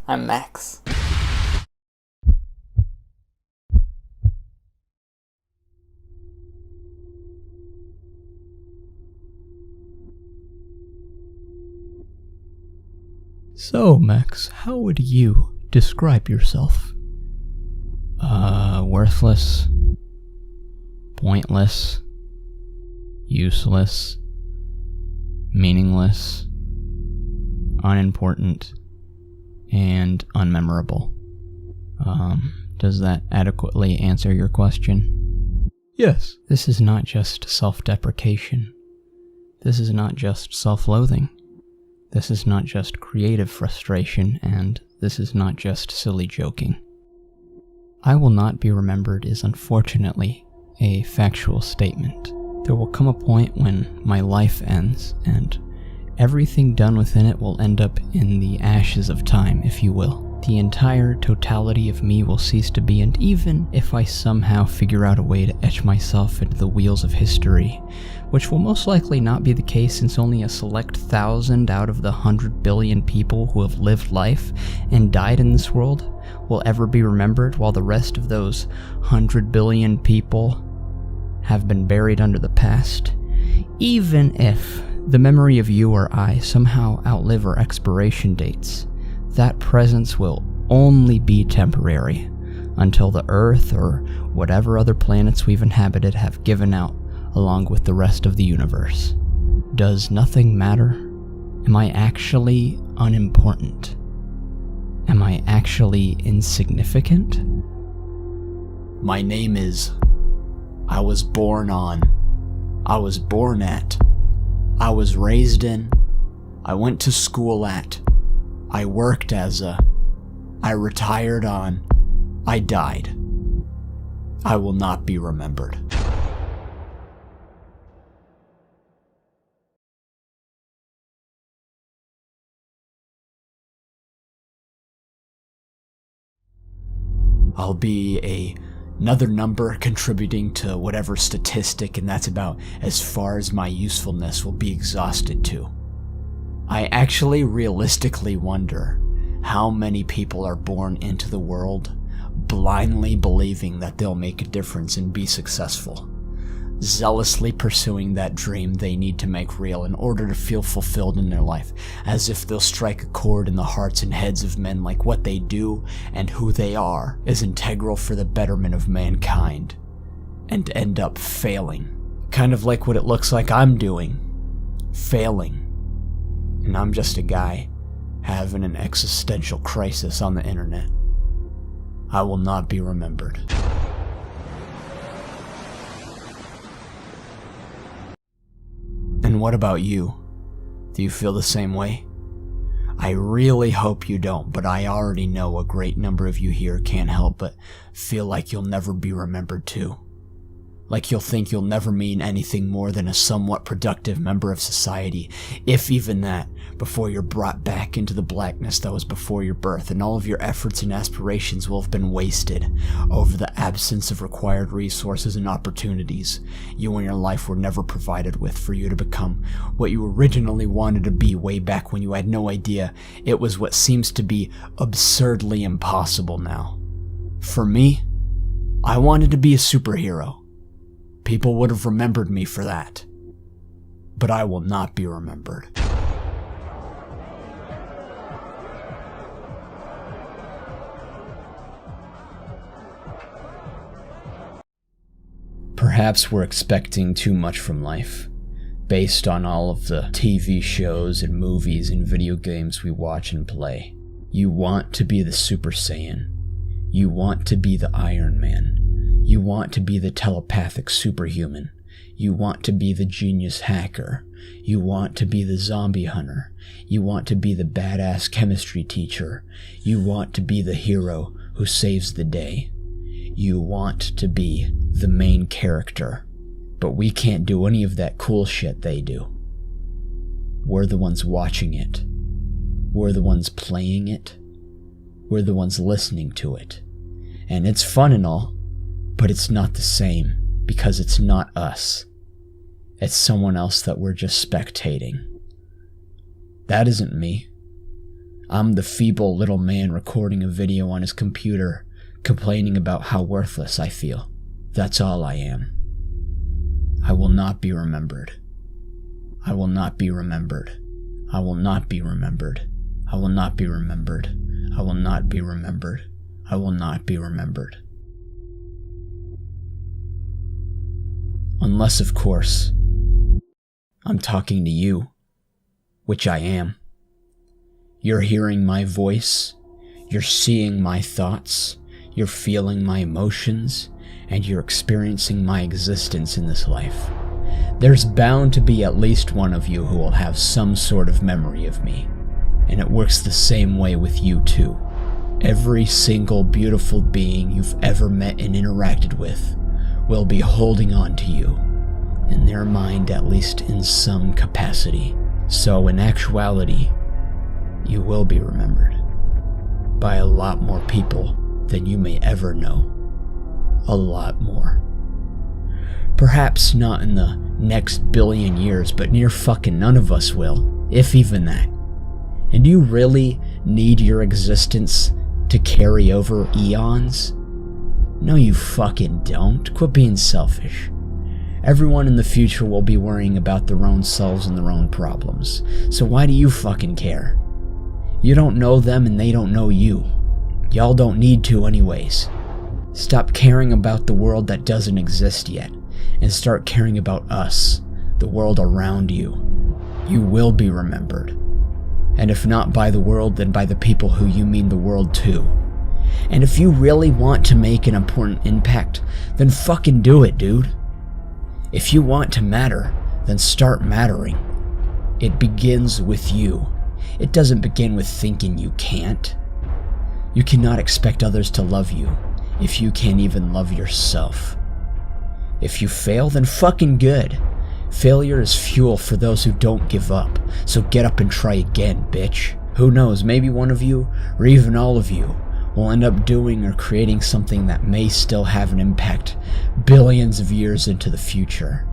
I'm Max. So, Max, how would you describe yourself? Worthless, pointless, useless, meaningless, unimportant, and unmemorable. Does that adequately answer your question? Yes. This is not just self-deprecation. This is not just self-loathing. This is not just creative frustration, and this is not just silly joking. I will not be remembered is unfortunately a factual statement. There will come a point when my life ends, and everything done within it will end up in the ashes of time, if you will. The entire totality of me will cease to be, and even if I somehow figure out a way to etch myself into the wheels of history, which will most likely not be the case since only a select 1,000 out of the 100 billion people who have lived life and died in this world will ever be remembered, while the rest of those 100 billion people have been buried under the past. Even if the memory of you or I somehow outlive our expiration dates, that presence will only be temporary until the Earth or whatever other planets we've inhabited have given out along with the rest of the universe. Does nothing matter? Am I actually unimportant? Am I actually insignificant? My name is... I was born on. I was born at. I was raised in. I went to school at. I worked as a... I retired on. I died. I will not be remembered. I'll be another number contributing to whatever statistic, and that's about as far as my usefulness will be exhausted to. I actually realistically wonder how many people are born into the world blindly believing that they'll make a difference and be successful, zealously pursuing that dream they need to make real in order to feel fulfilled in their life, as if they'll strike a chord in the hearts and heads of men, like what they do and who they are is integral for the betterment of mankind, and end up failing. Kind of like what it looks like I'm doing. Failing. And I'm just a guy having an existential crisis on the internet. I will not be remembered. And what about you? Do you feel the same way? I really hope you don't, but I already know a great number of you here can't help but feel like you'll never be remembered too. Like you'll think you'll never mean anything more than a somewhat productive member of society, if even that, before you're brought back into the blackness that was before your birth, and all of your efforts and aspirations will have been wasted over the absence of required resources and opportunities you and your life were never provided with for you to become what you originally wanted to be way back when you had no idea it was what seems to be absurdly impossible now. For me, I wanted to be a superhero. People would have remembered me for that. But I will not be remembered. Perhaps we're expecting too much from life, based on all of the TV shows and movies and video games we watch and play. You want to be the Super Saiyan. You want to be the Iron Man. You want to be the telepathic superhuman. You want to be the genius hacker. You want to be the zombie hunter. You want to be the badass chemistry teacher. You want to be the hero who saves the day. You want to be the main character. But we can't do any of that cool shit they do. We're the ones watching it. We're the ones playing it. We're the ones listening to it. And it's fun and all, but it's not the same, because it's not us. It's someone else that we're just spectating. That isn't me. I'm the feeble little man recording a video on his computer, complaining about how worthless I feel. That's all I am. I will not be remembered. I will not be remembered. I will not be remembered. I will not be remembered. I will not be remembered. I will not be remembered. Unless, of course, I'm talking to you, which I am. You're hearing my voice, you're seeing my thoughts, you're feeling my emotions, and you're experiencing my existence in this life. There's bound to be at least one of you who will have some sort of memory of me, and it works the same way with you too. Every single beautiful being you've ever met and interacted with will be holding on to you, in their mind at least in some capacity. So in actuality, you will be remembered by a lot more people than you may ever know. A lot more. Perhaps not in the next billion years, but near fucking none of us will, if even that. And do you really need your existence to carry over eons? No, you fucking don't. Quit being selfish. Everyone in the future will be worrying about their own selves and their own problems. So why do you fucking care? You don't know them and they don't know you. Y'all don't need to anyways. Stop caring about the world that doesn't exist yet, and start caring about us, the world around you. You will be remembered. And if not by the world, then by the people who you mean the world to. And if you really want to make an important impact, then fucking do it, dude. If you want to matter, then start mattering. It begins with you. It doesn't begin with thinking you can't. You cannot expect others to love you if you can't even love yourself. If you fail, then fucking good. Failure is fuel for those who don't give up, so get up and try again, bitch. Who knows, maybe one of you, or even all of you, will end up doing or creating something that may still have an impact billions of years into the future.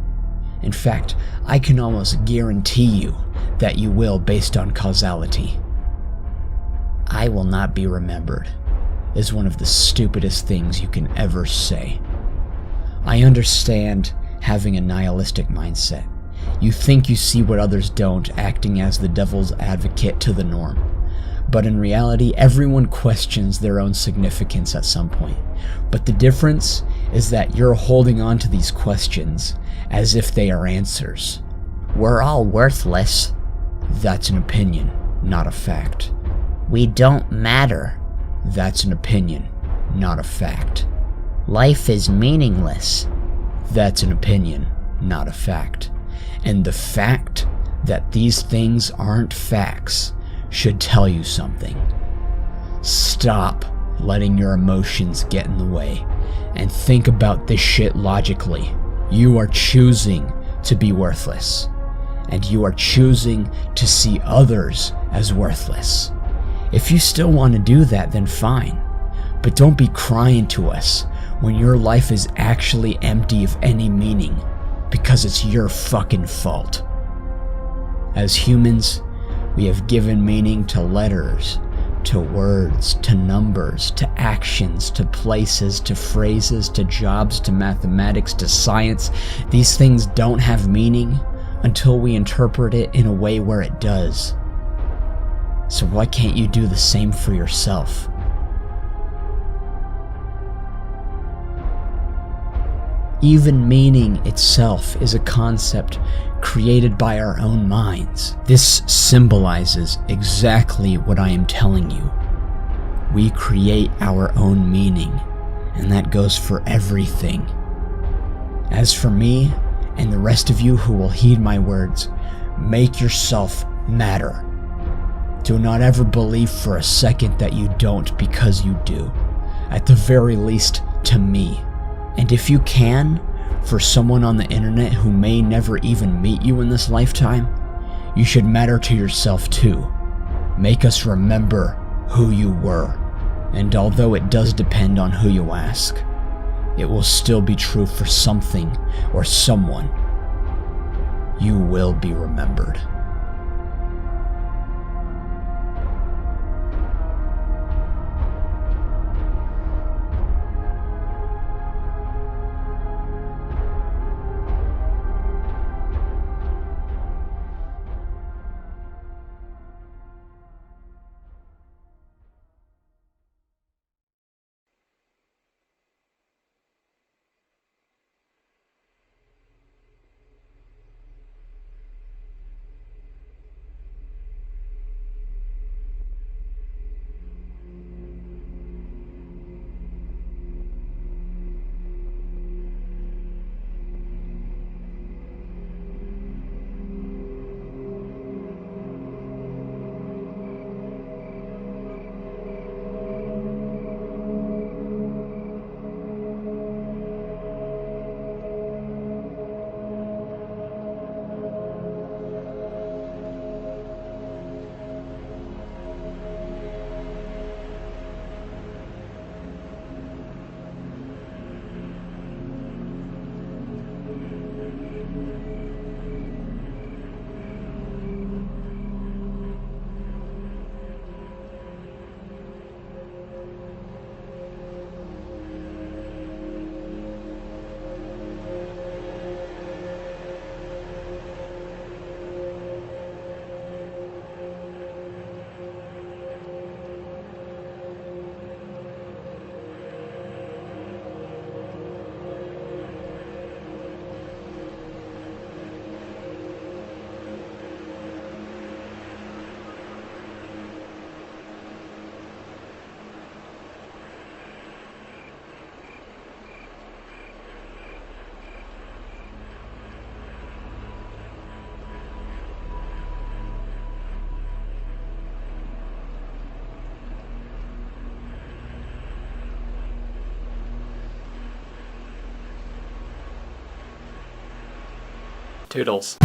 In fact, I can almost guarantee you that you will based on causality. I will not be remembered is one of the stupidest things you can ever say. I understand having a nihilistic mindset. You think you see what others don't, acting as the devil's advocate to the norm. But in reality, everyone questions their own significance at some point. But the difference is that you're holding on to these questions as if they are answers. We're all worthless. That's an opinion, not a fact. We don't matter. That's an opinion, not a fact. Life is meaningless. That's an opinion, not a fact. And the fact that these things aren't facts should tell you something. Stop letting your emotions get in the way and think about this shit logically. You are choosing to be worthless, and you are choosing to see others as worthless. If you still want to do that, then fine, but don't be crying to us when your life is actually empty of any meaning, because it's your fucking fault. As humans, we have given meaning to letters, to words, to numbers, to actions, to places, to phrases, to jobs, to mathematics, to science. These things don't have meaning until we interpret it in a way where it does. So why can't you do the same for yourself? Even meaning itself is a concept created by our own minds. This symbolizes exactly what I am telling you. We create our own meaning, and that goes for everything. As for me, and the rest of you who will heed my words, make yourself matter. Do not ever believe for a second that you don't, because you do. At the very least, to me. And if you can, for someone on the internet who may never even meet you in this lifetime, you should matter to yourself too. Make us remember who you were. And although it does depend on who you ask, it will still be true for something or someone. You will be remembered. Toodles.